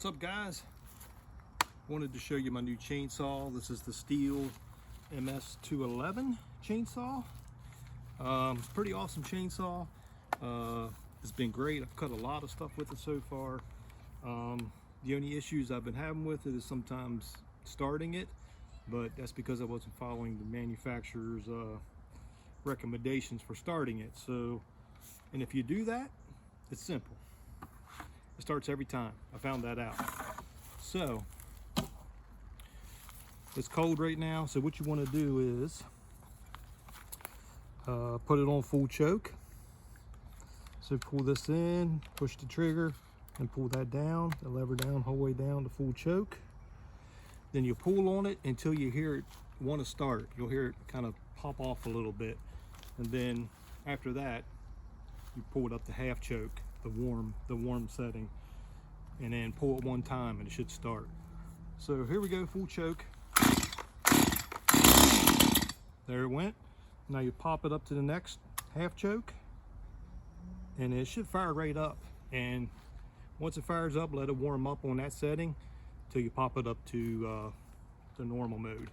What's up, guys? Wanted to show you my new chainsaw. This is the STIHL MS211 chainsaw. It's a pretty awesome chainsaw. It's been great. I've cut a lot of stuff with it so far. The only issues I've been having with it is sometimes starting it, but that's because I wasn't following the manufacturer's recommendations for starting it. So, and if you do that, it's simple. It starts every time. I found that out. So it's cold right now, so what you want to do is put it on full choke. So pull this in, push the trigger, and pull that down, the lever down, the whole way down to full choke. Then you pull on it until you hear it want to start. You'll hear it kind of pop off a little bit, and then after that you pull it up to half choke, the warm setting, and then pull it one time and it should start. So here we go, full choke. There it went. Now you pop it up to the next half choke and it should fire right up. And once it fires up, let it warm up on that setting till you pop it up to the normal mode.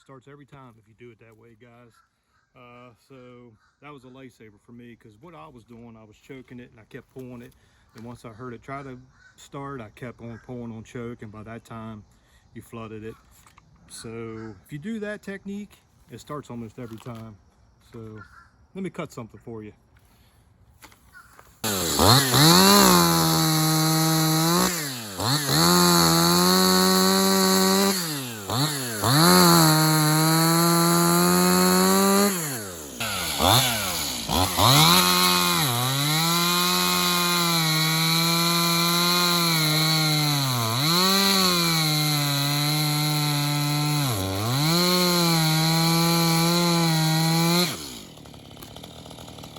Starts every time if you do it that way, guys. So that was a lifesaver for me, because what I was doing, I was choking it and I kept pulling it, and once I heard it try to start, I kept on pulling on choke, and by that time you flooded it. So if you do that technique, it starts almost every time. So let me cut something for you.